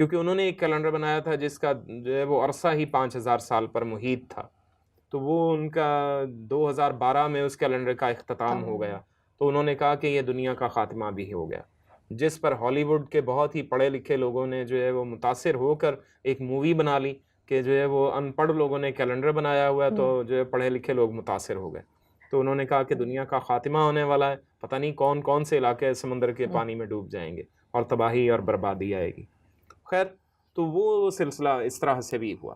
کیونکہ انہوں نے ایک کیلنڈر بنایا تھا جس کا جو ہے وہ عرصہ ہی 5000 سال پر محیط تھا، تو وہ ان کا 2012 میں اس کیلنڈر کا اختتام ہو گیا، تو انہوں نے کہا کہ یہ دنیا کا خاتمہ بھی ہو گیا، جس پر ہالی ووڈ کے بہت ہی پڑھے لکھے لوگوں نے جو ہے وہ متاثر ہو کر ایک مووی بنا لی کہ جو ہے وہ ان پڑھ لوگوں نے کیلنڈر بنایا ہوا ہے، تو جو ہے پڑھے لکھے لوگ متاثر ہو گئے، تو انہوں نے کہا کہ دنیا کا خاتمہ ہونے والا ہے، پتہ نہیں کون کون سے علاقے سمندر کے پانی میں ڈوب جائیں گے اور تباہی اور بربادی آئے گی۔ خیر، تو وہ سلسلہ اس طرح سے بھی ہوا۔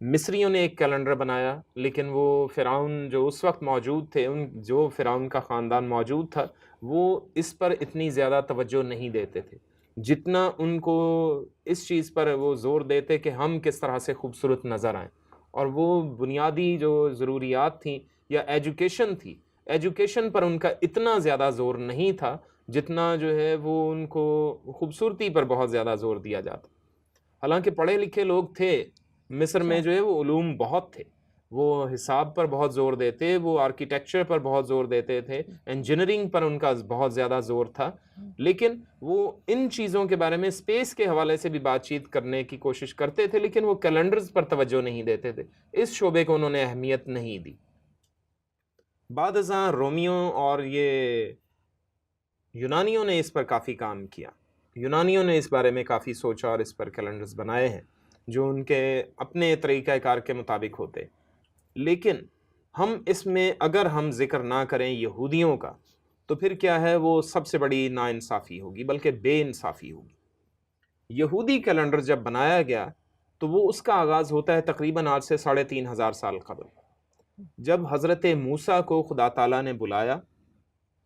مصریوں نے ایک کیلنڈر بنایا، لیکن وہ فرعون جو اس وقت موجود تھے، جو فرعون کا خاندان موجود تھا، وہ اس پر اتنی زیادہ توجہ نہیں دیتے تھے جتنا ان کو اس چیز پر وہ زور دیتے کہ ہم کس طرح سے خوبصورت نظر آئیں، اور وہ بنیادی جو ضروریات تھیں یا ایجوکیشن تھی، ایجوکیشن پر ان کا اتنا زیادہ زور نہیں تھا جتنا جو ہے وہ ان کو خوبصورتی پر بہت زیادہ زور دیا جاتا۔ حالانکہ پڑھے لکھے لوگ تھے مصر میں، جو ہے وہ علوم بہت تھے، وہ حساب پر بہت زور دیتے، وہ آرکیٹیکچر پر بہت زور دیتے تھے، انجینئرنگ پر ان کا بہت زیادہ زور تھا، لیکن وہ ان چیزوں کے بارے میں اسپیس کے حوالے سے بھی بات چیت کرنے کی کوشش کرتے تھے، لیکن وہ کیلنڈرز پر توجہ نہیں دیتے تھے، اس شعبے کو انہوں نے اہمیت نہیں دی۔ بعد ازاں رومیوں اور یہ یونانیوں نے اس پر کافی کام کیا، یونانیوں نے اس بارے میں کافی سوچا اور اس پر کیلنڈرز بنائے ہیں جو ان کے اپنے طریقہ کار کے مطابق ہوتے، لیکن ہم اس میں اگر ہم ذکر نہ کریں یہودیوں کا تو پھر کیا ہے، وہ سب سے بڑی ناانصافی ہوگی، بلکہ بے انصافی ہوگی۔ یہودی کیلنڈر جب بنایا گیا تو وہ اس کا آغاز ہوتا ہے تقریباً آج سے 3500 سال قبل، جب حضرت موسیٰ کو خدا تعالیٰ نے بلایا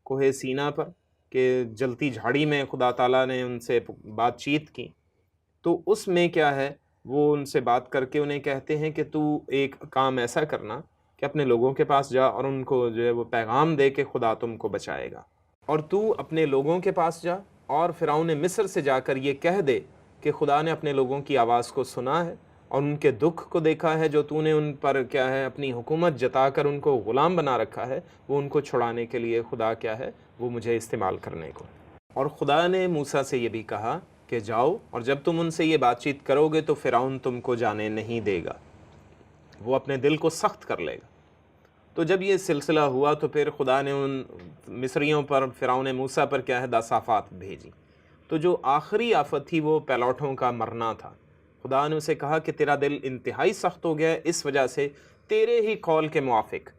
کوہ سینا پر، کہ جلتی جھاڑی میں خدا تعالیٰ نے ان سے بات چیت کی، تو اس میں کیا ہے، وہ ان سے بات کر کے انہیں کہتے ہیں کہ تو ایک کام ایسا کرنا کہ اپنے لوگوں کے پاس جا اور ان کو جو ہے وہ پیغام دے کہ خدا تم کو بچائے گا، اور تو اپنے لوگوں کے پاس جا اور فرعون مصر سے جا کر یہ کہہ دے کہ خدا نے اپنے لوگوں کی آواز کو سنا ہے اور ان کے دکھ کو دیکھا ہے، جو تو نے ان پر کیا ہے اپنی حکومت جتا کر ان کو غلام بنا رکھا ہے، وہ ان کو چھڑانے کے لیے خدا کیا ہے، وہ مجھے استعمال کرنے کو۔ اور خدا نے موسیٰ سے یہ بھی کہا کہ جاؤ، اور جب تم ان سے یہ بات چیت کرو گے تو فرعون تم کو جانے نہیں دے گا، وہ اپنے دل کو سخت کر لے گا۔ تو جب یہ سلسلہ ہوا تو پھر خدا نے ان مصریوں پر، فرعون موسیٰ پر کیا ہے، داسافات بھیجی۔ تو جو آخری آفت تھی وہ پیلوٹوں کا مرنا تھا۔ خدا نے اسے کہا کہ تیرا دل انتہائی سخت ہو گیا ہے اس وجہ سے تیرے ہی قول کے موافق،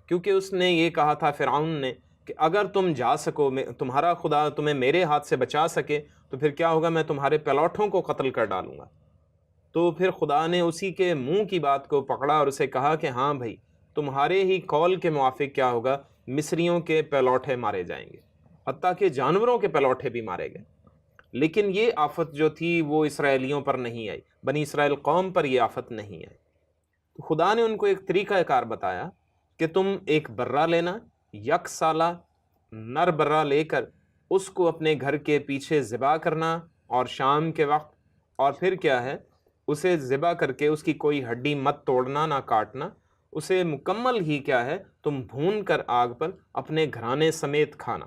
کیونکہ اس نے یہ کہا تھا فرعون نے کہ اگر تم جا سکو، تمہارا خدا تمہیں میرے ہاتھ سے بچا سکے تو پھر کیا ہوگا، میں تمہارے پیلوٹوں کو قتل کر ڈالوں گا۔ تو پھر خدا نے اسی کے منہ کی بات کو پکڑا اور اسے کہا کہ ہاں بھائی، تمہارے ہی قول کے موافق کیا ہوگا، مصریوں کے پیلوٹے مارے جائیں گے، حتیٰ کہ جانوروں کے پیلوٹے بھی مارے گئے۔ لیکن یہ آفت جو تھی وہ اسرائیلیوں پر نہیں آئی، بنی اسرائیل قوم پر یہ آفت نہیں آئی۔ تو خدا نے ان کو ایک طریقہ کار بتایا کہ تم ایک برہ لینا، یک سالہ نر برہ لے کر اس کو اپنے گھر کے پیچھے ذبح کرنا، اور شام کے وقت، اور پھر کیا ہے، اسے ذبح کر کے اس کی کوئی ہڈی مت توڑنا، نہ کاٹنا، اسے مکمل ہی کیا ہے تم بھون کر آگ پر اپنے گھرانے سمیت کھانا۔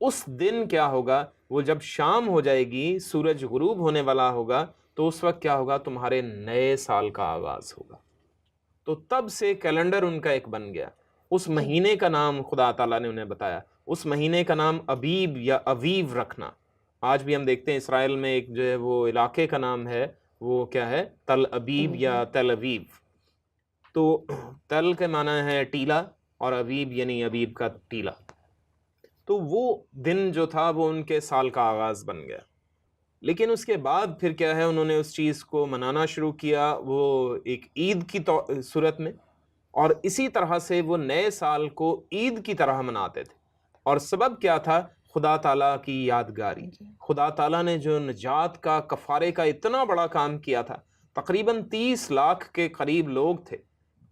اس دن کیا ہوگا، وہ جب شام ہو جائے گی، سورج غروب ہونے والا ہوگا، تو اس وقت کیا ہوگا، تمہارے نئے سال کا آغاز ہوگا۔ تو تب سے کیلنڈر ان کا ایک بن گیا۔ اس مہینے کا نام خدا تعالیٰ نے انہیں بتایا، اس مہینے کا نام ابیب یا اویو رکھنا۔ آج بھی ہم دیکھتے ہیں اسرائیل میں ایک جو ہے وہ علاقے کا نام ہے، وہ کیا ہے، تل ابیب یا تل اویو۔ تو تل کے معنی ہے ٹیلا، اور اویب یعنی ابیب کا ٹیلا۔ تو وہ دن جو تھا وہ ان کے سال کا آغاز بن گیا۔ لیکن اس کے بعد پھر کیا ہے، انہوں نے اس چیز کو منانا شروع کیا، وہ ایک عید کی صورت میں، اور اسی طرح سے وہ نئے سال کو عید کی طرح مناتے تھے۔ اور سبب کیا تھا، خدا تعالیٰ کی یادگاری۔ خدا تعالیٰ نے جو نجات کا، کفارے کا اتنا بڑا کام کیا تھا، تقریباً 30 لاکھ کے قریب لوگ تھے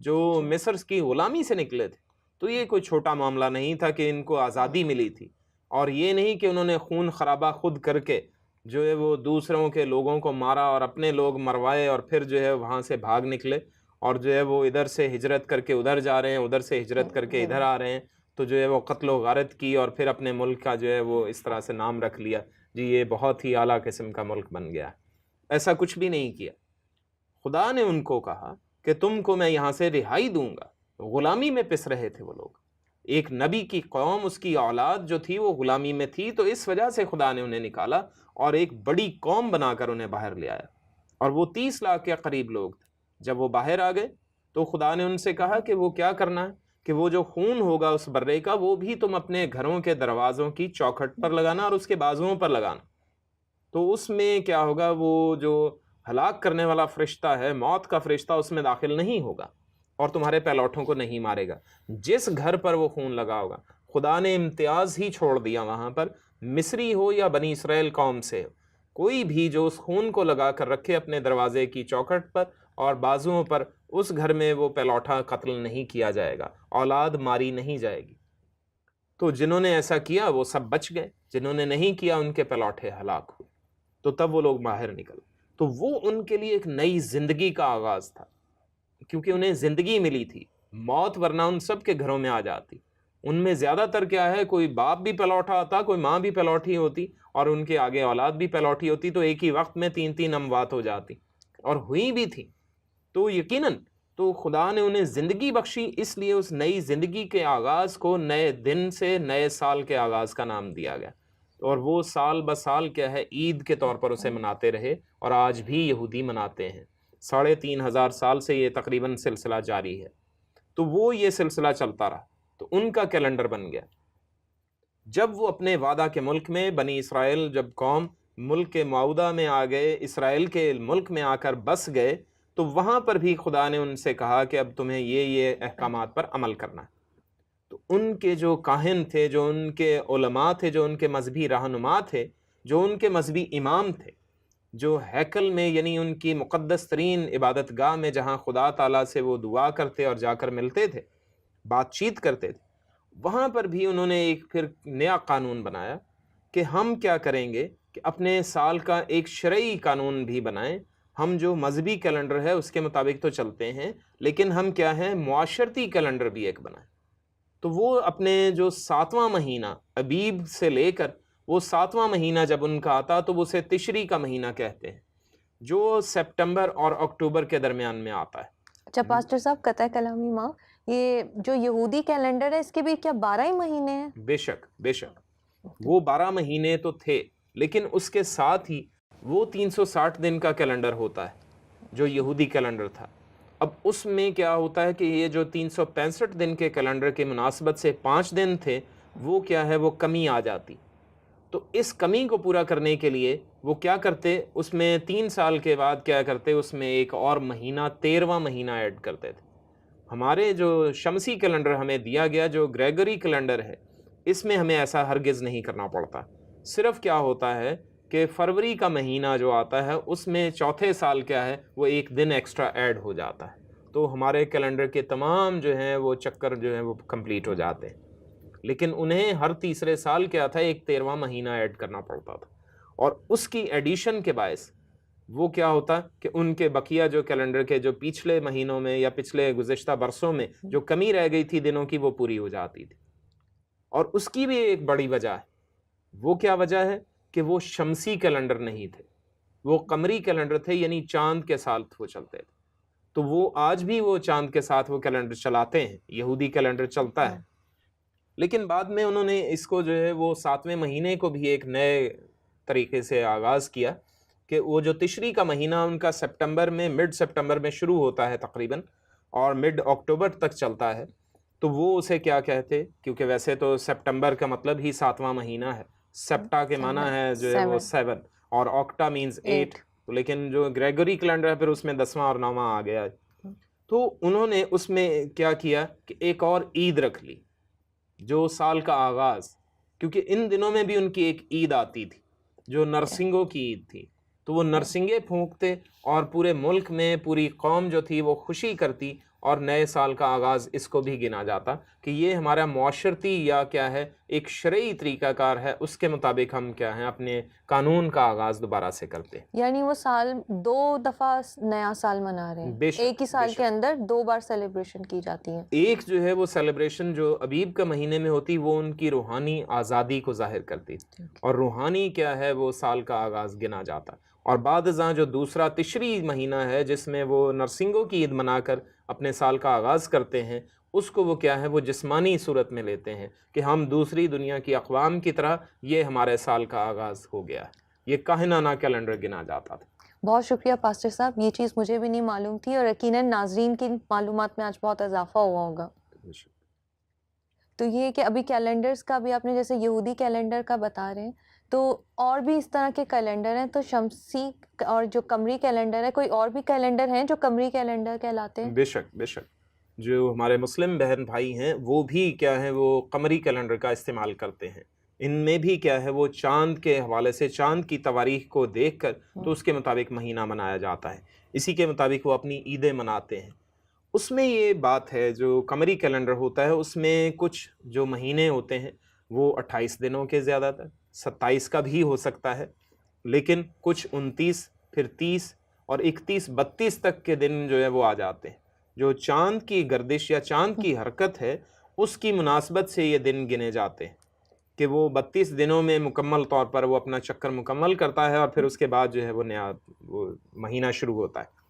جو مصر کی غلامی سے نکلے تھے۔ تو یہ کوئی چھوٹا معاملہ نہیں تھا کہ ان کو آزادی ملی تھی، اور یہ نہیں کہ انہوں نے خون خرابہ خود کر کے جو ہے وہ دوسروں کے لوگوں کو مارا اور اپنے لوگ مروائے، اور پھر جو ہے وہاں سے بھاگ نکلے، اور جو ہے وہ ادھر سے ہجرت کر کے ادھر جا رہے ہیں، ادھر سے ہجرت کر کے ادھر آ رہے ہیں، تو جو ہے وہ قتل و غارت کی، اور پھر اپنے ملک کا جو ہے وہ اس طرح سے نام رکھ لیا۔ جی یہ بہت ہی اعلیٰ قسم کا ملک بن گیا. ایسا کچھ بھی نہیں کیا. خدا نے ان کو کہا کہ تم کو میں یہاں سے رہائی دوں گا. غلامی میں پس رہے تھے وہ لوگ. ایک نبی کی قوم، اس کی اولاد جو تھی وہ غلامی میں تھی، تو اس وجہ سے خدا نے انہیں نکالا اور ایک بڑی قوم بنا کر انہیں باہر لے آیا. اور وہ 30 لاکھ کے قریب لوگ تھے. جب وہ باہر آ گئے تو خدا نے ان سے کہا کہ وہ کیا کرنا ہے کہ وہ جو خون ہوگا اس برے کا وہ بھی تم اپنے گھروں کے دروازوں کی چوکھٹ پر لگانا اور اس کے بازوؤں پر لگانا. تو اس میں کیا ہوگا، وہ جو ہلاک کرنے والا فرشتہ ہے، موت کا فرشتہ، اس میں داخل نہیں ہوگا اور تمہارے پیلوٹوں کو نہیں مارے گا. جس گھر پر وہ خون لگا ہوگا، خدا نے امتیاز ہی چھوڑ دیا وہاں پر، مصری ہو یا بنی اسرائیل قوم سے ہو، کوئی بھی جو اس خون کو لگا کر رکھے اپنے دروازے کی چوکھٹ پر اور بازوؤں پر، اس گھر میں وہ پیلوٹا قتل نہیں کیا جائے گا، اولاد ماری نہیں جائے گی. تو جنہوں نے ایسا کیا وہ سب بچ گئے، جنہوں نے نہیں کیا ان کے پیلوٹے ہلاک ہوئے. تو تب وہ لوگ باہر نکل. تو وہ ان کے لیے ایک نئی زندگی کا آغاز تھا، کیونکہ انہیں زندگی ملی تھی. موت ورنہ ان سب کے گھروں میں آ جاتی. ان میں زیادہ تر کیا ہے، کوئی باپ بھی پیلوٹا ہوتا، کوئی ماں بھی پیلوٹی ہوتی اور ان کے آگے اولاد بھی پیلوٹی ہوتی، تو ایک ہی وقت میں 3 اموات ہو جاتی، اور ہوئی بھی تھی. تو یقیناً تو خدا نے انہیں زندگی بخشی، اس لیے اس نئی زندگی کے آغاز کو نئے دن سے نئے سال کے آغاز کا نام دیا گیا. اور وہ سال بسال کیا ہے، عید کے طور پر اسے مناتے رہے، اور آج بھی یہودی مناتے ہیں. 3500 سال سے یہ تقریباً سلسلہ جاری ہے. تو وہ یہ سلسلہ چلتا رہا، تو ان کا کیلنڈر بن گیا. جب وہ اپنے وعدہ کے ملک میں، بنی اسرائیل جب قوم ملک کے معاہدہ میں آ گئے، اسرائیل کے ملک میں آ کر بس گئے، تو وہاں پر بھی خدا نے ان سے کہا کہ اب تمہیں یہ احکامات پر عمل کرنا ہے. تو ان کے جو کاہن تھے، جو ان کے علماء تھے، جو ان کے مذہبی رہنما تھے، جو ان کے مذہبی امام تھے، جو ہیکل میں یعنی ان کی مقدس ترین عبادت گاہ میں جہاں خدا تعالیٰ سے وہ دعا کرتے اور جا کر ملتے تھے، بات چیت کرتے تھے، وہاں پر بھی انہوں نے ایک پھر نیا قانون بنایا کہ ہم کیا کریں گے کہ اپنے سال کا ایک شرعی قانون بھی بنائیں. ہم جو مذہبی کیلنڈر ہے اس کے مطابق تو چلتے ہیں، لیکن ہم کیا ہے، معاشرتی کیلنڈر بھی ایک بنائیں. تو وہ اپنے جو 7واں مہینہ ابیب سے لے کر وہ 7واں مہینہ جب ان کا آتا تو وہ اسے تشری کا مہینہ کہتے ہیں، جو سپٹمبر اور اکتوبر کے درمیان میں آتا ہے. اچھا پاسٹر صاحب، قطع کلامی ماں، یہ جو یہودی کیلنڈر ہے اس کے بھی کیا 12 ہی مہینے ہیں؟ بے شک بے شک، وہ 12 مہینے تو تھے، لیکن اس کے ساتھ ہی وہ 360 دن کا کیلنڈر ہوتا ہے جو یہودی کیلنڈر تھا. اب اس میں کیا ہوتا ہے کہ یہ جو 365 دن کے کیلنڈر کے مناسبت سے 5 دن تھے، وہ کیا ہے، وہ کمی آ جاتی. تو اس کمی کو پورا کرنے کے لیے وہ کیا کرتے، اس میں 3 سال کے بعد کیا کرتے، اس میں ایک اور مہینہ 13واں مہینہ ایڈ کرتے تھے. ہمارے جو شمسی کیلنڈر ہمیں دیا گیا، جو گریگری کیلنڈر ہے، اس میں ہمیں ایسا ہرگز نہیں کرنا پڑتا. صرف کیا ہوتا ہے کہ فروری کا مہینہ جو آتا ہے اس میں چوتھے سال کیا ہے، وہ ایک دن ایکسٹرا ایڈ ہو جاتا ہے. تو ہمارے کیلنڈر کے تمام جو ہیں وہ چکر جو ہیں وہ کمپلیٹ ہو جاتے ہیں. لیکن انہیں ہر تیسرے سال کیا تھا، ایک 13واں مہینہ ایڈ کرنا پڑتا تھا. اور اس کی ایڈیشن کے باعث وہ کیا ہوتا کہ ان کے بقیہ جو کیلنڈر کے جو پچھلے مہینوں میں یا پچھلے گزشتہ برسوں میں جو کمی رہ گئی تھی دنوں کی، وہ پوری ہو جاتی تھی. اور اس کی بھی ایک بڑی وجہ ہے. وہ کیا وجہ ہے کہ وہ شمسی کیلنڈر نہیں تھے، وہ قمری کیلنڈر تھے، یعنی چاند کے ساتھ وہ چلتے تھے. تو وہ آج بھی وہ چاند کے ساتھ وہ کیلنڈر چلاتے ہیں، یہودی کیلنڈر چلتا ہے. لیکن بعد میں انہوں نے اس کو جو ہے وہ 7ویں مہینے کو بھی ایک نئے طریقے سے آغاز کیا کہ وہ جو تشری کا مہینہ ان کا سپٹمبر میں، مڈ سپٹمبر میں شروع ہوتا ہے تقریباً، اور مڈ اکتوبر تک چلتا ہے. تو وہ اسے کیا کہتے، کیونکہ ویسے تو سپٹمبر کا مطلب ہی 7واں مہینہ ہے، سپٹا کے معنی ہے جو ہے وہ 7 اور آکٹا مینز 8. تو لیکن جو گریگوری کیلنڈر ہے پھر اس میں 10واں اور 9واں آ گیا. تو انہوں نے اس میں کیا کیا کہ ایک اور عید رکھ لی، جو سال کا آغاز، کیونکہ ان دنوں میں بھی ان کی ایک عید آتی تھی جو نرسنگوں کی عید تھی. تو وہ نرسنگیں پھونکتے اور پورے ملک میں پوری قوم جو تھی وہ خوشی کرتی اور نئے سال کا آغاز اس کو بھی گنا جاتا کہ یہ ہمارا معاشرتی یا کیا ہے ایک شرعی طریقہ کار ہے، اس کے مطابق ہم کیا ہیں اپنے قانون کا آغاز دوبارہ سے کرتے ہیں۔ یعنی وہ سال 2 دفعہ نیا سال منا رہے بے ہیں، شک، ایک ہی بے سال شک۔ کے اندر 2 بار سیلیبریشن کی جاتی ہے۔ ایک جو ہے وہ سیلیبریشن جو ابیب کا مہینے میں ہوتی وہ ان کی روحانی آزادی کو ظاہر کرتی، اور روحانی کیا ہے وہ سال کا آغاز گنا جاتا۔ اور بعد ازاں جو دوسرا تشری مہینہ ہے جس میں وہ نرسنگوں کی عید منا کر اپنے سال کا آغاز کرتے ہیں، اس کو وہ کیا ہے وہ جسمانی صورت میں لیتے ہیں کہ ہم دوسری دنیا کی اقوام کی طرح یہ ہمارے سال کا آغاز ہو گیا ہے۔ یہ کاہنانہ کیلنڈر گنا جاتا تھا۔ بہت شکریہ پاسٹر صاحب، یہ چیز مجھے بھی نہیں معلوم تھی، اور یقیناً ناظرین کی معلومات میں آج بہت اضافہ ہوا ہوگا۔ تو یہ کہ ابھی کیلنڈرز کا بھی آپ نے جیسے یہودی کیلنڈر کا بتا رہے ہیں، تو اور بھی اس طرح کے کیلنڈر ہیں، تو شمسی اور جو قمری کیلنڈر ہے، کوئی اور بھی کیلنڈر ہیں جو قمری کیلنڈر کہلاتے ہیں؟ بے شک، بے شک۔ جو ہمارے مسلم بہن بھائی ہیں وہ بھی کیا ہے وہ قمری کیلنڈر کا استعمال کرتے ہیں۔ ان میں بھی کیا ہے وہ چاند کے حوالے سے چاند کی تواریخ کو دیکھ کر تو اس کے مطابق مہینہ منایا جاتا ہے، اسی کے مطابق وہ اپنی عیدیں مناتے ہیں۔ اس میں یہ بات ہے جو قمری کیلنڈر ہوتا ہے اس میں کچھ جو مہینے ہوتے ہیں وہ 28 دنوں کے زیادہ تر 27 کا بھی ہو سکتا ہے، لیکن کچھ 29 پھر 30 اور 31 32 تک کے دن جو ہے وہ آ جاتے ہیں۔ جو چاند کی گردش یا چاند کی حرکت ہے اس کی مناسبت سے یہ دن گنے جاتے ہیں کہ وہ 32 دنوں میں مکمل طور پر وہ اپنا چکر مکمل کرتا ہے، اور پھر اس کے بعد جو ہے وہ نیا وہ مہینہ شروع ہوتا ہے۔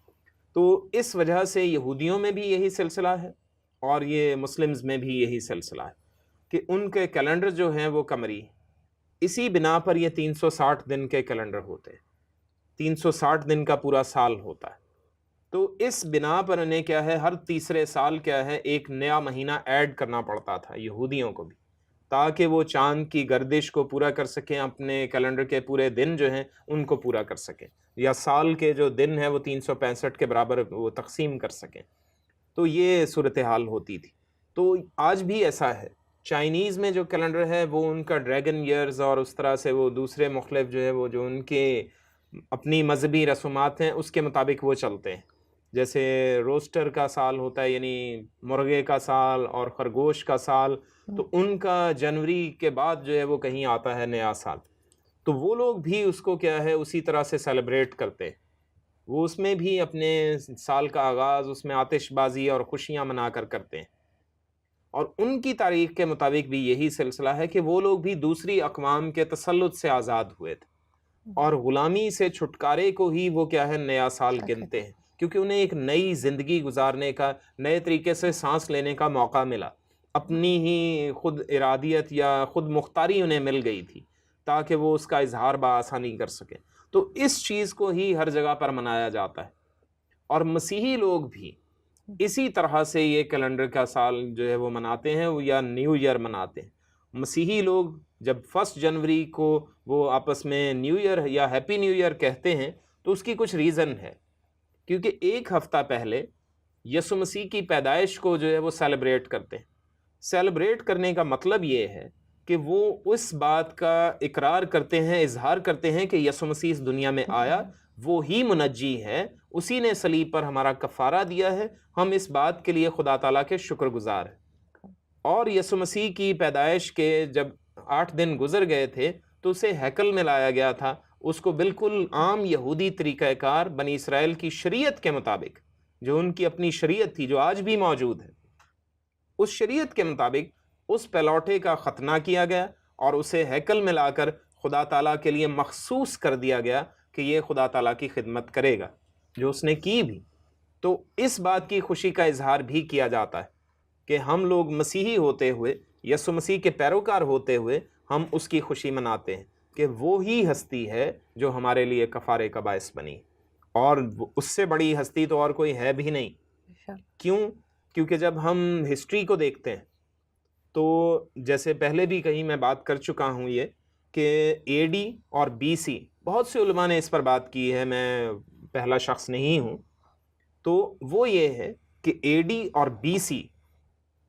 تو اس وجہ سے یہودیوں میں بھی یہی سلسلہ ہے اور یہ مسلمز میں بھی یہی سلسلہ ہے کہ ان کے کیلنڈر جو ہیں وہ قمری، اسی بنا پر یہ 360 دن کے کیلنڈر ہوتے ہیں، 360 دن کا پورا سال ہوتا ہے۔ تو اس بنا پر انہیں کیا ہے ہر تیسرے سال کیا ہے ایک نیا مہینہ ایڈ کرنا پڑتا تھا یہودیوں کو بھی، تاکہ وہ چاند کی گردش کو پورا کر سکیں، اپنے کیلنڈر کے پورے دن جو ہیں ان کو پورا کر سکیں، یا سال کے جو دن ہیں وہ 365 کے برابر وہ تقسیم کر سکیں۔ تو یہ صورتحال ہوتی تھی۔ تو آج بھی ایسا ہے۔ چائنیز میں جو کیلنڈر ہے وہ ان کا ڈریگن ایئرز اور اس طرح سے وہ دوسرے مختلف جو ہے وہ جو ان کے اپنی مذہبی رسومات ہیں اس کے مطابق وہ چلتے ہیں۔ جیسے روسٹر کا سال ہوتا ہے، یعنی مرغے کا سال اور خرگوش کا سال، تو ان کا جنوری کے بعد جو ہے وہ کہیں آتا ہے نیا سال، تو وہ لوگ بھی اس کو کیا ہے اسی طرح سے سیلیبریٹ کرتے ہیں۔ وہ اس میں بھی اپنے سال کا آغاز اس میں آتش بازی اور خوشیاں منا کر کرتے ہیں، اور ان کی تاریخ کے مطابق بھی یہی سلسلہ ہے کہ وہ لوگ بھی دوسری اقوام کے تسلط سے آزاد ہوئے تھے اور غلامی سے چھٹکارے کو ہی وہ کیا ہے نیا سال گنتے ہیں، کیونکہ انہیں ایک نئی زندگی گزارنے کا، نئے طریقے سے سانس لینے کا موقع ملا، اپنی ہی خود ارادیت یا خود مختاری انہیں مل گئی تھی تاکہ وہ اس کا اظہار بآسانی کر سکیں۔ تو اس چیز کو ہی ہر جگہ پر منایا جاتا ہے، اور مسیحی لوگ بھی اسی طرح سے یہ کیلنڈر کا سال جو ہے وہ مناتے ہیں یا نیو ایئر مناتے ہیں۔ مسیحی لوگ جب 1 جنوری کو وہ آپس میں نیو ایئر یا ہیپی نیو ایئر کہتے ہیں تو اس کی کچھ ریزن ہے، کیونکہ ایک ہفتہ پہلے یسوع مسیح کی پیدائش کو جو ہے وہ سیلیبریٹ کرتے ہیں۔ سیلیبریٹ کرنے کا مطلب یہ ہے کہ وہ اس بات کا اقرار کرتے ہیں، اظہار کرتے ہیں کہ یسوع مسیح اس دنیا میں آیا، وہ ہی منجی ہے، اسی نے صلیب پر ہمارا کفارہ دیا ہے، ہم اس بات کے لیے خدا تعالیٰ کے شکر گزار ہیں۔ اور یسوع مسیح کی پیدائش کے جب 8 دن گزر گئے تھے تو اسے ہیکل میں لایا گیا تھا، اس کو بالکل عام یہودی طریقہ کار بنی اسرائیل کی شریعت کے مطابق، جو ان کی اپنی شریعت تھی جو آج بھی موجود ہے، اس شریعت کے مطابق اس پیلوٹے کا ختنہ کیا گیا اور اسے ہیکل میں لا کر خدا تعالیٰ کے لیے مخصوص کر دیا گیا کہ یہ خدا تعالیٰ کی خدمت کرے گا، جو اس نے کی بھی۔ تو اس بات کی خوشی کا اظہار بھی کیا جاتا ہے کہ ہم لوگ مسیحی ہوتے ہوئے، یسوع مسیح کے پیروکار ہوتے ہوئے، ہم اس کی خوشی مناتے ہیں کہ وہی ہستی ہے جو ہمارے لیے کفارے کا باعث بنی، اور اس سے بڑی ہستی تو اور کوئی ہے بھی نہیں۔ کیوں؟ کیونکہ جب ہم ہسٹری کو دیکھتے ہیں تو جیسے پہلے بھی کہیں میں بات کر چکا ہوں یہ کہ اے ڈی اور بی سی، بہت سے علماء نے اس پر بات کی ہے، میں پہلا شخص نہیں ہوں، تو وہ یہ ہے کہ اے ڈی اور بی سی،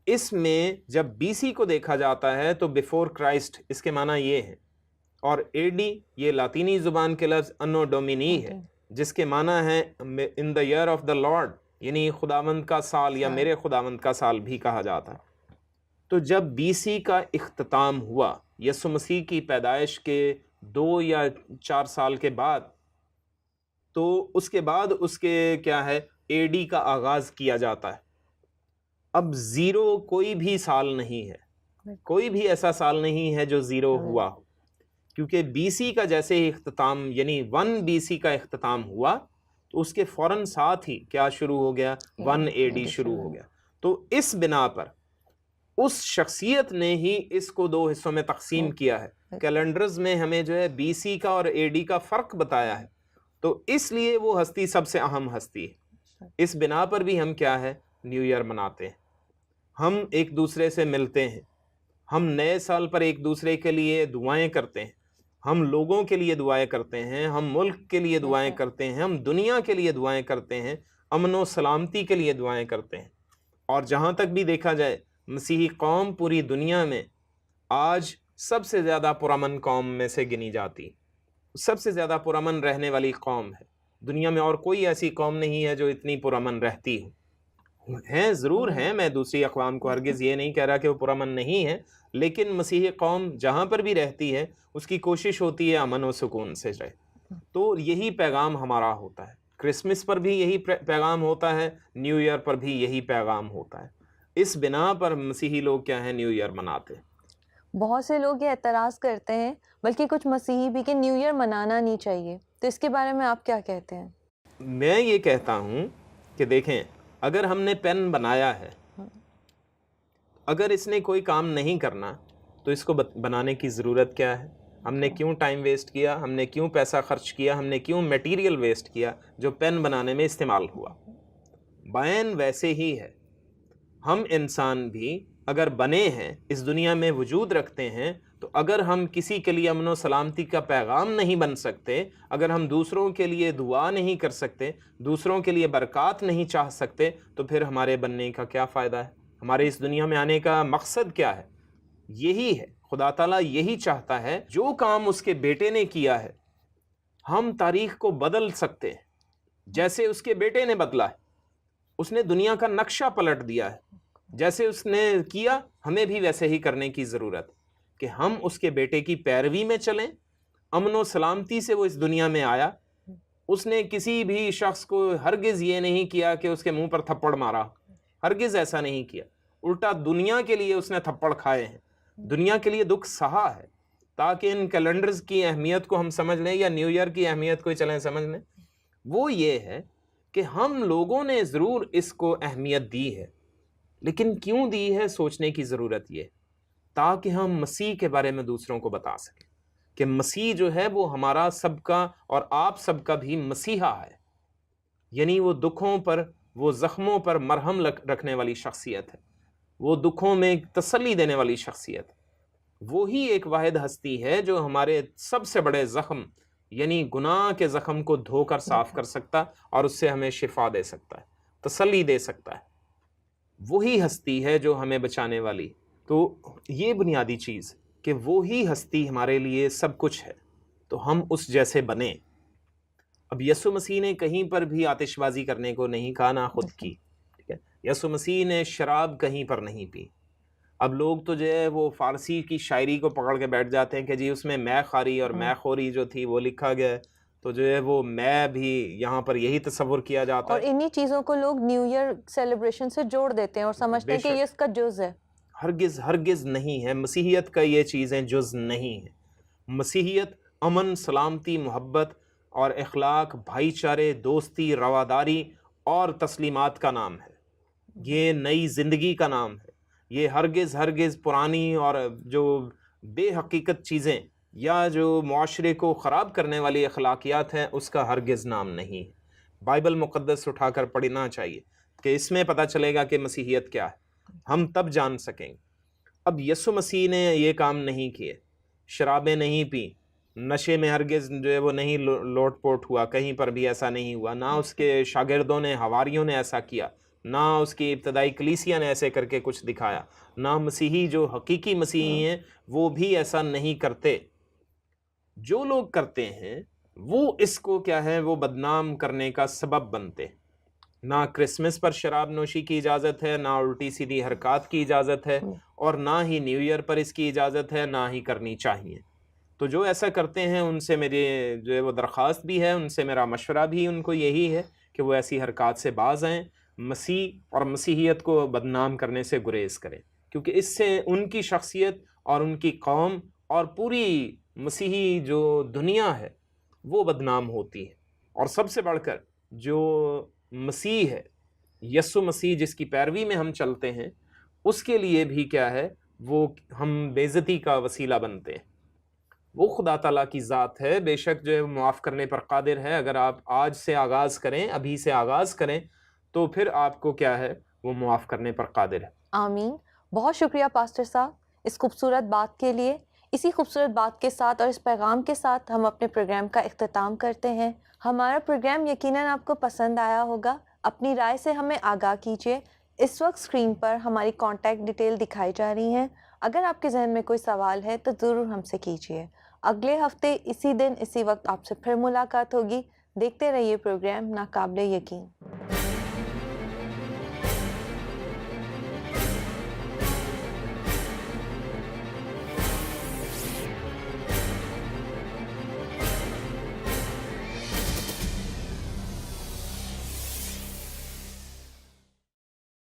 اس میں جب بی سی کو دیکھا جاتا ہے تو بیفور کرائسٹ، اس کے معنی یہ ہے، اور اے ڈی یہ لاطینی زبان کے لفظ انو ڈومینی ہے، جس کے معنی ہے ان دا ایئر آف دا لارڈ، یعنی خداوند کا سال یا میرے خداوند کا سال بھی کہا جاتا ہے۔ تو جب BC کا اختتام ہوا یسوع مسیح کی پیدائش کے 2 یا 4 سال کے بعد، تو اس کے بعد اس کے کیا ہے AD کا آغاز کیا جاتا ہے۔ اب 0 کوئی بھی سال نہیں ہے، کوئی بھی ایسا سال نہیں ہے جو 0 ہوا ہو، کیونکہ BC کا جیسے ہی اختتام یعنی 1 BC کا اختتام ہوا تو اس کے فوراً ساتھ ہی کیا شروع ہو گیا، 1 AD شروع ہو گیا۔ تو اس بنا پر اس شخصیت نے ہی اس کو 2 حصوں میں تقسیم کیا ہے۔ کیلنڈرز میں ہمیں جو ہے BC کا اور AD کا فرق بتایا ہے، تو اس لیے وہ ہستی سب سے اہم ہستی ہے۔ اس بنا پر بھی ہم کیا ہے نیو ایئر مناتے ہیں، ہم ایک دوسرے سے ملتے ہیں، ہم نئے سال پر ایک دوسرے کے لیے دعائیں کرتے ہیں، ہم لوگوں کے لیے دعائیں کرتے ہیں، ہم ملک کے لیے دعائیں کرتے ہیں، ہم دنیا کے لیے دعائیں کرتے ہیں، امن و سلامتی کے لیے دعائیں کرتے ہیں۔ اور جہاں تک بھی دیکھا جائے مسیحی قوم پوری دنیا میں آج سب سے زیادہ پرامن قوم میں سے گنی جاتی، سب سے زیادہ پرامن رہنے والی قوم ہے۔ دنیا میں اور کوئی ایسی قوم نہیں ہے جو اتنی پرامن رہتی ہو۔ ہیں ضرور ہیں، میں دوسری اقوام کو ہرگز یہ نہیں کہہ رہا کہ وہ پرامن نہیں ہے، لیکن مسیحی قوم جہاں پر بھی رہتی ہے اس کی کوشش ہوتی ہے امن و سکون سے رہے۔ تو یہی پیغام ہمارا ہوتا ہے، کرسمس پر بھی یہی پیغام ہوتا ہے، نیو ایئر پر بھی یہی پیغام ہوتا ہے۔ اس بنا پر مسیحی لوگ کیا ہیں نیو ایئر مناتے ہیں۔ بہت سے لوگ یہ اعتراض کرتے ہیں، بلکہ کچھ مسیحی بھی، کہ نیو ایئر منانا نہیں چاہیے، تو اس کے بارے میں آپ کیا کہتے ہیں؟ میں یہ کہتا ہوں کہ دیکھیں، اگر ہم نے پین بنایا ہے، اگر اس نے کوئی کام نہیں کرنا تو اس کو بنانے کی ضرورت کیا ہے؟ ہم نے کیوں ٹائم ویسٹ کیا، ہم نے کیوں پیسہ خرچ کیا، ہم نے کیوں میٹیریل ویسٹ کیا جو پین بنانے میں استعمال ہوا؟ بین ویسے ہی ہے، ہم انسان بھی اگر بنے ہیں، اس دنیا میں وجود رکھتے ہیں، تو اگر ہم کسی کے لیے امن و سلامتی کا پیغام نہیں بن سکتے، اگر ہم دوسروں کے لیے دعا نہیں کر سکتے، دوسروں کے لیے برکات نہیں چاہ سکتے، تو پھر ہمارے بننے کا کیا فائدہ ہے؟ ہمارے اس دنیا میں آنے کا مقصد کیا ہے؟ یہی ہے، خدا تعالیٰ یہی چاہتا ہے، جو کام اس کے بیٹے نے کیا ہے ہم تاریخ کو بدل سکتے ہیں جیسے اس کے بیٹے نے بدلا ہے۔ اس نے دنیا کا نقشہ پلٹ دیا ہے، جیسے اس نے کیا ہمیں بھی ویسے ہی کرنے کی ضرورت کہ ہم اس کے بیٹے کی پیروی میں چلیں۔ امن و سلامتی سے وہ اس دنیا میں آیا، اس نے کسی بھی شخص کو ہرگز یہ نہیں کیا کہ اس کے منہ پر تھپڑ مارا، ہرگز ایسا نہیں کیا، الٹا دنیا کے لیے اس نے تھپڑ کھائے ہیں، دنیا کے لیے دکھ سہا ہے، تاکہ ان کیلنڈرز کی اہمیت کو ہم سمجھ لیں، یا نیو ایئر کی اہمیت کو چلیں سمجھ لیں۔ وہ یہ ہے کہ ہم لوگوں نے ضرور اس کو اہمیت دی ہے، لیکن کیوں دی ہے سوچنے کی ضرورت یہ، تاکہ ہم مسیح کے بارے میں دوسروں کو بتا سکیں کہ مسیح جو ہے وہ ہمارا سب کا اور آپ سب کا بھی مسیحا ہے، یعنی وہ دکھوں پر، وہ زخموں پر مرہم رکھنے والی شخصیت ہے، وہ دکھوں میں تسلی دینے والی شخصیت ہے۔ وہی ایک واحد ہستی ہے جو ہمارے سب سے بڑے زخم یعنی گناہ کے زخم کو دھو کر صاف کر سکتا اور اس سے ہمیں شفا دے سکتا ہے، تسلی دے سکتا ہے۔ وہی ہستی ہے جو ہمیں بچانے والی۔ تو یہ بنیادی چیز کہ وہی ہستی ہمارے لیے سب کچھ ہے، تو ہم اس جیسے بنیں۔ اب یسوع مسیح نے کہیں پر بھی آتش بازی کرنے کو نہیں کہا، نہ خود کی، ٹھیک ہے؟ یسوع مسیح نے شراب کہیں پر نہیں پی۔ اب لوگ تو جو ہے وہ فارسی کی شاعری کو پکڑ کے بیٹھ جاتے ہیں کہ جی اس میں میں خاری اور میں خوری جو تھی وہ لکھا گیا ہے، تو جو ہے وہ میں بھی یہاں پر یہی تصور کیا جاتا اور ہے۔ انہی چیزوں کو لوگ نیو ایئر سیلیبریشن سے جوڑ دیتے ہیں اور سمجھتے ہیں کہ یہ اس کا جز ہے۔ ہرگز ہرگز نہیں ہے، مسیحیت کا یہ چیزیں جز نہیں ہے۔ مسیحیت امن، سلامتی، محبت اور اخلاق، بھائی چارے، دوستی، رواداری اور تسلیمات کا نام ہے۔ یہ نئی زندگی کا نام ہے۔ یہ ہرگز ہرگز پرانی اور جو بے حقیقت چیزیں یا جو معاشرے کو خراب کرنے والی اخلاقیات ہیں اس کا ہرگز نام نہیں ہے۔ بائبل مقدس اٹھا کر پڑھنا چاہیے کہ اس میں پتہ چلے گا کہ مسیحیت کیا ہے، ہم تب جان سکیں گے۔ اب یسوع مسیح نے یہ کام نہیں کیے، شرابیں نہیں پی، نشے میں ہرگز جو ہے وہ نہیں لوٹ پوٹ ہوا، کہیں پر بھی ایسا نہیں ہوا، نہ اس کے شاگردوں نے، حواریوں نے ایسا کیا، نہ اس کی ابتدائی کلیسیا نے ایسے کر کے کچھ دکھایا، نہ مسیحی جو حقیقی مسیحی ہیں وہ بھی ایسا نہیں کرتے۔ جو لوگ کرتے ہیں وہ اس کو کیا ہے وہ بدنام کرنے کا سبب بنتے، نہ کرسمس پر شراب نوشی کی اجازت ہے، نہ الٹی سیدھی حرکات کی اجازت ہے، اور نہ ہی نیو ایئر پر اس کی اجازت ہے، نہ ہی کرنی چاہیے۔ تو جو ایسا کرتے ہیں ان سے میری جو ہے وہ درخواست بھی ہے، ان سے میرا مشورہ بھی ان کو یہی ہے کہ وہ ایسی حرکات سے باز آئیں، مسیح اور مسیحیت کو بدنام کرنے سے گریز کریں، کیونکہ اس سے ان کی شخصیت اور ان کی قوم اور پوری مسیحی جو دنیا ہے وہ بدنام ہوتی ہے۔ اور سب سے بڑھ کر جو مسیح ہے، یسوع مسیح جس کی پیروی میں ہم چلتے ہیں، اس کے لیے بھی کیا ہے، وہ ہم بے عزتی کا وسیلہ بنتے ہیں۔ وہ خدا تعالیٰ کی ذات ہے، بے شک جو ہے معاف کرنے پر قادر ہے۔ اگر آپ آج سے آغاز کریں، ابھی سے آغاز کریں، تو پھر آپ کو کیا ہے وہ معاف کرنے پر قادر ہے۔ آمین۔ بہت شکریہ پاسٹر صاحب اس خوبصورت بات کے لیے۔ اسی خوبصورت بات کے ساتھ اور اس پیغام کے ساتھ ہم اپنے پروگرام کا اختتام کرتے ہیں۔ ہمارا پروگرام یقیناً آپ کو پسند آیا ہوگا۔ اپنی رائے سے ہمیں آگاہ کیجیے۔ اس وقت اسکرین پر ہماری کانٹیکٹ ڈیٹیل دکھائی جا رہی ہیں۔ اگر آپ کے ذہن میں کوئی سوال ہے تو ضرور ہم سے کیجیے۔ اگلے ہفتے اسی دن اسی وقت آپ سے پھر ملاقات ہوگی۔ دیکھتے رہیے پروگرام ناقابل یقین۔